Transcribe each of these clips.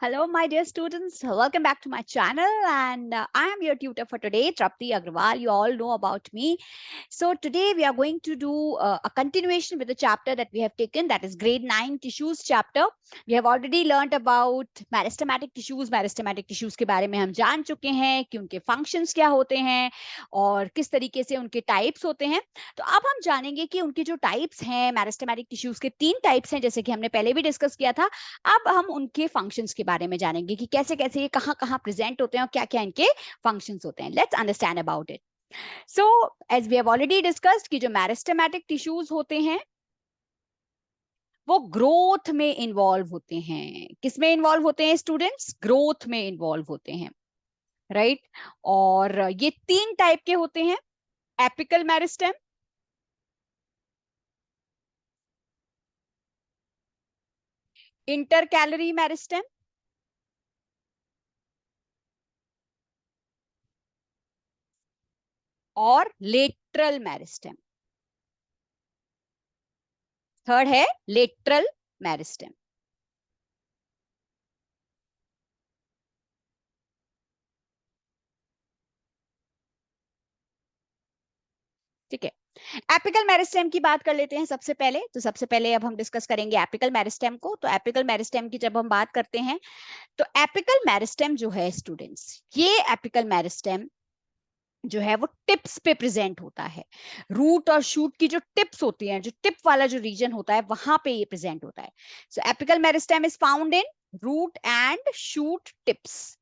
Hello, my dear students. Welcome back to my channel, and I am your tutor for today, Trapti Agrawal. You all know about me. So today we are going to do a continuation with the chapter that we have taken, that is grade 9 tissues chapter. We have already learnt about meristematic tissues. Meristematic tissues के बारे में हम जान चुके हैं कि उनके functions क्या होते हैं और किस तरीके से उनके types होते हैं. तो अब हम जानेंगे कि उनके जो types हैं, meristematic tissues के 3 types हैं, जैसे कि हमने पहले भी डिस्कस किया था. अब हम उनके फंक्शंस के बारे में जानेंगे कि कैसे कैसे ये कहाँ कहाँ प्रेजेंट होते हैं और क्या क्या इनके फंक्शंस होते हैं. Let's understand about it. So as we have already discussed कि जो मेरिस्टेमेटिक टिश्यूज होते हैं वो ग्रोथ में इन्वॉल्व होते हैं. किसमें इन्वॉल्व होते हैं स्टूडेंट्स? ग्रोथ में इन्वॉल्व होते हैं, राइट और ये 3 टाइप के होते हैं. एपिकल मेरिस्टेम, इंटरकैलरी मेरिस्टेम और लेटरल मेरिस्टेम. थर्ड है लेटरल मेरिस्टेम. ठीक है, एपिकल मेरिस्टेम की बात कर लेते हैं सबसे पहले. तो सबसे पहले अब हम डिस्कस करेंगे एपिकल मेरिस्टेम को. तो एपिकल मेरिस्टेम की जब हम बात करते हैं तो एपिकल मेरिस्टेम जो है स्टूडेंट्स, ये एपिकल मेरिस्टेम जो है वो टिप्स पे प्रेजेंट होता है. रूट और शूट की जो टिप्स होती हैं, जो टिप वाला जो रीजन होता है, वहां पे ये प्रेजेंट होता है. So apical meristem is found in root and shoot tips.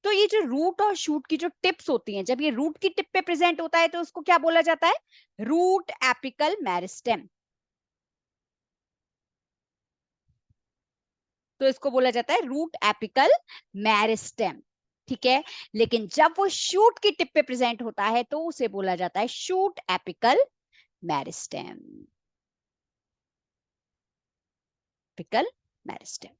तो ये जो रूट और शूट की जो टिप्स होती हैं, जब ये रूट की टिप पे प्रेजेंट होता है तो उसको क्या बोला जाता है? Root apical meristem. तो इसको बोला जाता है रूट एपिकल मेरिस्टेम. ठीक है, लेकिन जब वो शूट की टिप पे प्रेजेंट होता है तो उसे बोला जाता है shoot apical meristem. Apical meristem.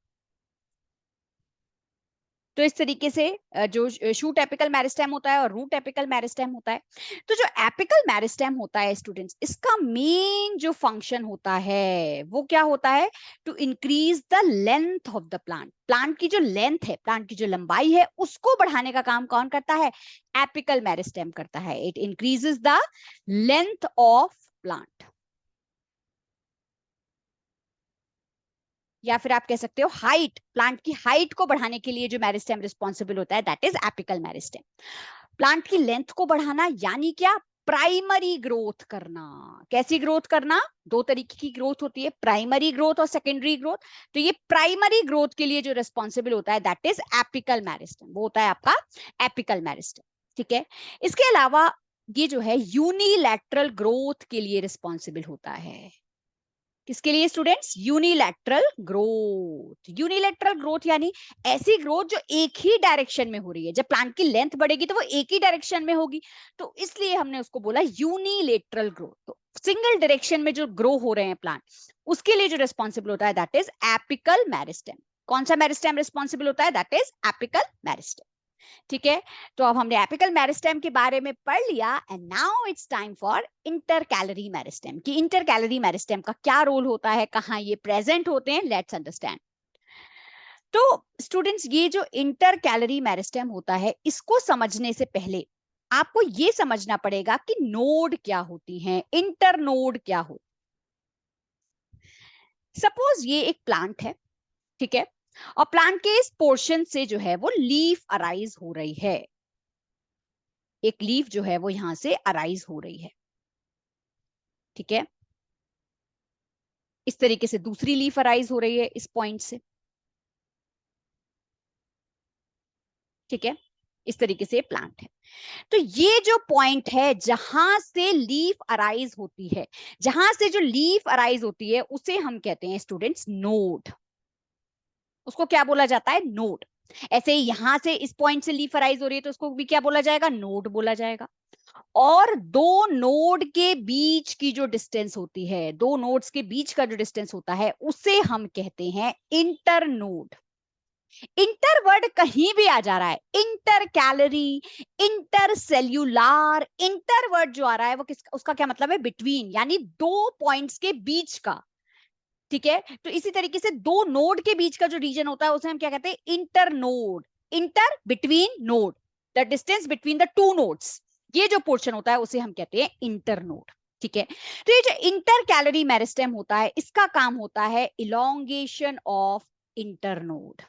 तो इस तरीके से जो शूट एपिकल मेरिस्टेम होता है और रूट एपिकल मेरिस्टेम होता है. तो जो एपिकल मेरिस्टेम होता है स्टूडेंट्स, इसका मेन जो फंक्शन होता है वो क्या होता है? To increase the length of the plant. Plant की जो लेंथ है, प्लांट की जो लंबाई है, उसको बढ़ाने का काम कौन करता है? एपिकल मेरिस्टेम करता है. It increases the length of plant, या फिर आप कह सकते हो हाइट. प्लांट की हाइट को बढ़ाने के लिए जो मेरिस्टेम रिस्पॉन्सिबल होता है, that is apical meristem. Plant की लेंथ को बढ़ाना यानी क्या? प्राइमरी ग्रोथ करना. कैसी ग्रोथ करना? 2 तरीके की ग्रोथ होती है, प्राइमरी ग्रोथ और सेकेंडरी ग्रोथ. तो ये प्राइमरी ग्रोथ के लिए जो रिस्पॉन्सिबल होता है, दैट इज एपिकल मेरिस्टेम. वो होता है आपका एपिकल मेरिस्टेम. ठीक है, इसके अलावा ये जो है यूनिलैटरल ग्रोथ के लिए रिस्पॉन्सिबल होता है. किसके लिए students? Unilateral growth. Unilateral growth यानी ऐसी ग्रोथ जो एक ही डायरेक्शन में हो रही है. जब प्लांट की लेंथ बढ़ेगी तो वो एक ही डायरेक्शन में होगी, तो इसलिए हमने उसको बोला यूनिलैटरल ग्रोथ. तो सिंगल डायरेक्शन में जो ग्रो हो रहे हैं प्लांट, उसके लिए जो रिस्पॉन्सिबल होता है, दैट इज एपिकल मेरिस्टेम. कौन सा मेरिस्टेम रिस्पॉन्सिबल होता है? That is apical meristem. ठीक है, तो अब हमने एपिकल मेरिस्टेम के बारे में पढ़ लिया. And now it's time for intercalary meristem. कि इंटरकैलरी मेरिस्टेम का क्या रोल होता है, कहां ये प्रेजेंट होते हैं, लेट्स अंडरस्टैंड. तो स्टूडेंट्स, ये जो इंटरकैलरी मेरिस्टेम होता है, इसको समझने से पहले आपको ये समझना पड़ेगा कि नोड क्या होती हैं, इंटरनोड क्या होती. सपोज ये एक प्लांट है, ठीक है, और प्लांट के इस पोर्शन से जो है वो लीफ अराइज हो रही है. एक लीफ जो है वो यहां से अराइज हो रही है. ठीक है, इस तरीके से दूसरी लीफ अराइज हो रही है इस पॉइंट से. ठीक है, इस तरीके से प्लांट है. तो ये जो पॉइंट है जहां से लीफ अराइज होती है, जहां से जो लीफ अराइज होती है, उसे हम कहते हैं स्टूडेंट्स नोड. उसको क्या बोला जाता है? नोड. ऐसे ही यहां से इस पॉइंट से लीफ अराइज हो रही है तो उसको भी क्या बोला जाएगा? नोड बोला जाएगा. और दो नोड के बीच की जो डिस्टेंस होती है, दो नोड्स के बीच का जो डिस्टेंस होता है, उसे हम कहते हैं इंटरनोड. इंटर वर्ड कहीं भी आ जा रहा है, intercalary, inter cellular, inter word जो आ रहा है वो उसका क्या मतलब है, बिटवीन, यानी दो पॉइंट्स के बीच का। ठीक है, तो इसी तरीके से दो नोड के बीच का जो रीजन होता है उसे हम क्या कहते हैं, inter node, inter between node, the distance between the two nodes, ये जो पोर्शन होता है उसे हम कहते हैं इंटर नोड। ठीक है, तो ये जो इंटर कैलोरी मेरिस्टेम होता है इसका काम होता है elongation of internode.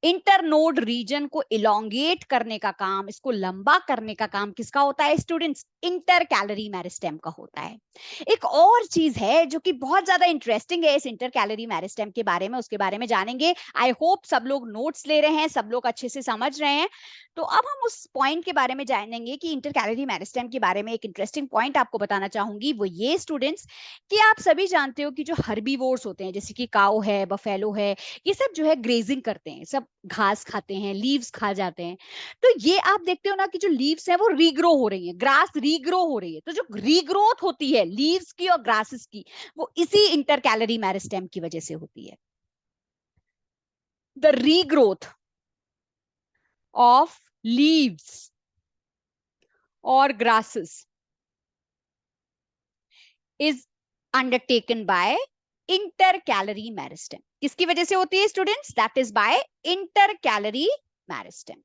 Internode region को इलोंगेट करने का काम, इसको लंबा करने का काम किसका होता है स्टूडेंट्स, इंटर कैलोरी मेरिस्टेम का होता है। एक और चीज है जो कि बहुत ज्यादा इंटरेस्टिंग है इस इंटर कैलोरी मेरिस्टेम के बारे में, उसके बारे में जानेंगे। आई होप सब लोग नोट्स ले रहे हैं, सब लोग अच्छे से समझ रहे हैं। तो अब हम उस पॉइंट के बारे में जानेंगे कि इंटर कैलोरी मेरिस्टेम के बारे में एक इंटरेस्टिंग पॉइंट आपको बताना चाहूंगी, वो ये स्टूडेंट्स कि आप सभी जानते हो कि जो हर्बीवोर्स होते हैं जैसे कि काऊ है, बफेलो है, ये सब जो है ग्रेजिंग करते हैं, सब घास खाते हैं, लीव्स खा जाते हैं। तो ये आप देखते हो ना कि जो लीव्स हैं वो रीग्रो हो रही है, ग्रास रीग्रो हो रही है। तो जो रीग्रोथ होती है लीव्स की और ग्रासेस की, वो इसी इंटर कैलोरी मेरिस्टेम की वजह से होती है। द रीग्रोथ ऑफ लीव्स और grasses is undertaken by intercalary meristem. किसकी वजह से होती है students, that is by intercalary meristem.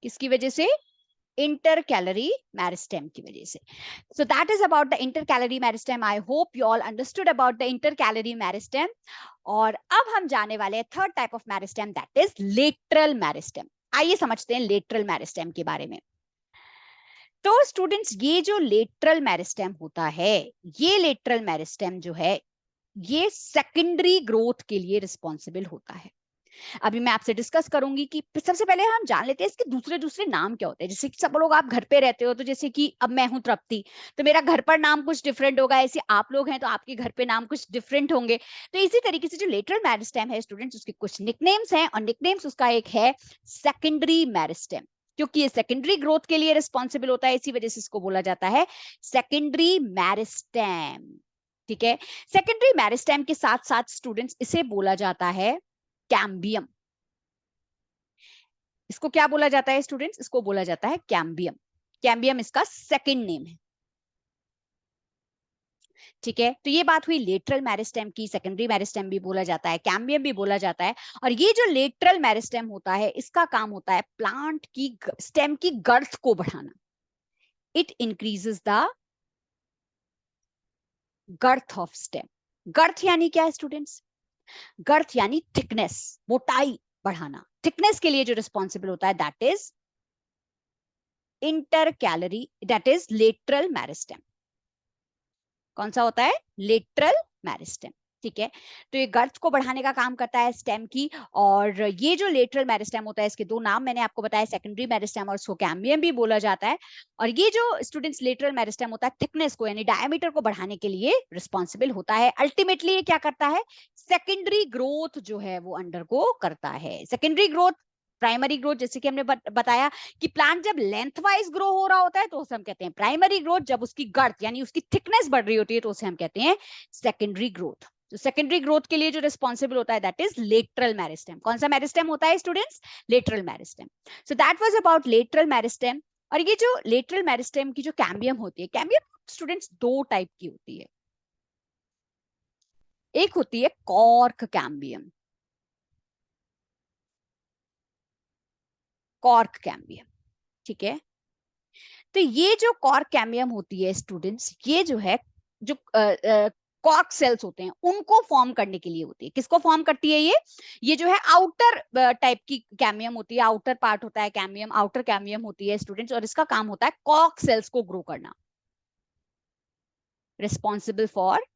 किसकी वजह से, intercalary meristem की वजह से. So that is about the intercalary meristem. I hope you all understood about the intercalary meristem. और अब हम जाने वाले हैं third type of meristem, that is lateral meristem. आइए समझते हैं लेटरल मेरिस्टेम के बारे में. तो स्टूडेंट्स ये जो लेटरल मेरिस्टेम होता है, ये लेटरल मेरिस्टेम जो है ये सेकेंडरी ग्रोथ के लिए रिस्पॉन्सिबल होता है. अभी मैं आपसे डिस्कस करूंगी कि सबसे पहले हम जान लेते हैं इसके दूसरे दूसरे नाम क्या होते हैं. जैसे कि सब लोग आप घर पे रहते हो, तो जैसे कि अब मैं हूं तृप्ति, तो मेरा घर पर नाम कुछ डिफरेंट होगा, ऐसे आप लोग हैं तो आपके घर पे नाम कुछ डिफरेंट होंगे. तो इसी तरीके से जो लेटरल मेरिस्टेम है स्टूडेंट्स, उसके कुछ निकनेम्स हैं, और निकनेम्स उसका एक है सेकेंडरी मेरिस्टेम. क्योंकि ये सेकेंडरी ग्रोथ के लिए रिस्पॉन्सिबल होता है, इसी वजह से इसको बोला जाता है सेकेंडरी मेरिस्टेम. ठीक है, सेकेंडरी मेरिस्टेम के साथ साथ स्टूडेंट्स इसे बोला जाता है कैम्बियम. इसको क्या बोला जाता है स्टूडेंट्स, इसको बोला जाता है कैम्बियम. कैम्बियम इसका सेकंड नेम है. ठीक है, तो ये बात हुई लेटरल मेरिस्टेम की. सेकेंडरी मेरिस्टेम भी बोला जाता है, कैम्बियम भी बोला जाता है. और ये जो लेटरल मेरिस्टेम होता है इसका काम होता है प्लांट की स्टेम की गर्थ को बढ़ाना. It increases the girth of stem. Girth यानी क्या है स्टूडेंट्स, गर्थ यानी थिकनेस, मोटाई बढ़ाना. थिकनेस के लिए जो रिस्पॉन्सिबल होता है that is inter calorie, that is lateral meristem. कौन सा होता है, लेटरल मेरिस्टेम. ठीक है, तो ये गर्थ को बढ़ाने का काम करता है स्टेम की. और ये जो लेटरल मेरिस्टेम होता है इसके दो नाम मैंने आपको बताया, सेकेंडरी मेरिस्टेम और इसको कैम्बियम भी बोला जाता है. और ये जो स्टूडेंट्स लेटरल मेरिस्टेम होता है थिकनेस को यानी डायमीटर को बढ़ाने के लिए रिस्पॉन्सिबल होता है. अल्टीमेटली ये क्या करता है, सेकेंडरी ग्रोथ जो है वो अंडरगो करता है. सेकेंडरी ग्रोथ, प्राइमरी ग्रोथ जैसे कि हमने बताया कि प्लांट जब लेंथ वाइज ग्रो हो रहा होता है तो उसे हम कहते हैं प्राइमरी ग्रोथ. जब उसकी गर्थ यानी उसकी थिकनेस बढ़ रही होती है तो उसे हम कहते हैं सेकेंडरी ग्रोथ. तो सेकेंडरी ग्रोथ के लिए जो रिस्पॉन्सिबल होता है दैट इज लेटरल मेरिस्टेम. कौन सा मेरिस्टेम होता है students, lateral meristem. So that was about lateral meristem. और ये जो लेटरल मेरिस्टेम की जो कैम्बियम होती है, कैम्बियम स्टूडेंट्स दो टाइप की होती है. एक होती है कॉर्क कैम्बियम, कॉर्क कैम्बियम. ठीक है, तो ये जो कॉर्क कैम्बियम होती है स्टूडेंट्स, ये जो है जो कॉर्क सेल्स होते हैं उनको फॉर्म करने के लिए होती है. किसको फॉर्म करती है ये जो है आउटर टाइप की कैम्बियम होती है, आउटर पार्ट होता है कैम्बियम, आउटर कैम्बियम होती है स्टूडेंट्स. और इसका काम होता है कॉर्क सेल्स को ग्रो करना, responsible for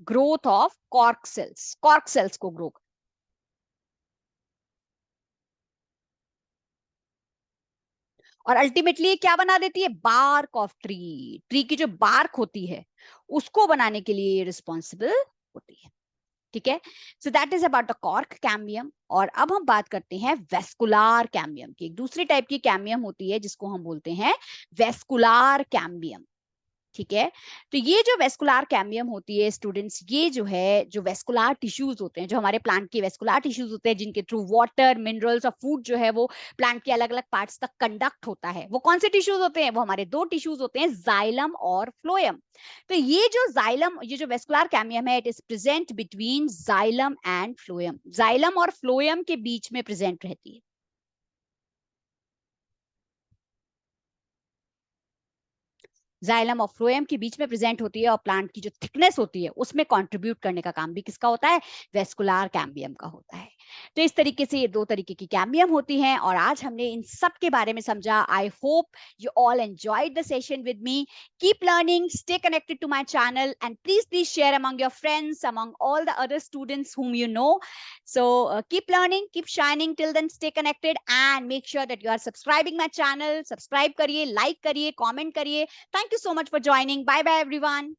growth of cork cells, cork cells को ग्रो. और अल्टीमेटली क्या बना देती है, बार्क ऑफ ट्री. ट्री की जो बार्क होती है उसको बनाने के लिए रिस्पॉन्सिबल होती है. ठीक है, so that is about the cork cambium. और अब हम बात करते हैं वेस्कुलर कैम्बियम की। एक दूसरी टाइप की कैम्बियम होती है जिसको हम बोलते हैं वेस्कुलर कैम्बियम। ठीक है, तो ये जो वेस्कुलर कैम्बियम होती है स्टूडेंट्स, ये जो है जो वेस्कुलर टिश्यूज होते हैं, जो हमारे प्लांट के वेस्कुलर टिश्यूज होते हैं, जिनके थ्रू वाटर, मिनरल्स और फूड जो है वो प्लांट के अलग अलग पार्ट्स तक कंडक्ट होता है, वो कौन से टिश्यूज होते हैं? वो हमारे दो टिश्यूज होते हैं, जाइलम और फ्लोएम। तो ये जो जाइलम, ये जो वेस्कुलर कैम्बियम है, it is present between xylem and phloem. Xylem और फ्लोएम के बीच में प्रेजेंट रहती है। जाइलम और फ्लोएम के बीच में प्रेजेंट होती है, और प्लांट की जो थिकनेस होती है उसमें कंट्रीब्यूट करने का काम भी किसका होता है? वेस्कुलर कैम्बियम का होता है। तो इस तरीके से ये दो तरीके की कैम्बियम होती हैं, और आज हमने इन सब के बारे में समझा। I hope you all enjoyed the session with me. Keep learning, stay connected to my channel, and please share among your friends, among all the other students whom you know. So keep learning, keep shining. Till then, stay connected and make sure that you are subscribing my channel. Subscribe करिए, like करिए, comment करिए. Thank you so much for joining. Bye bye everyone.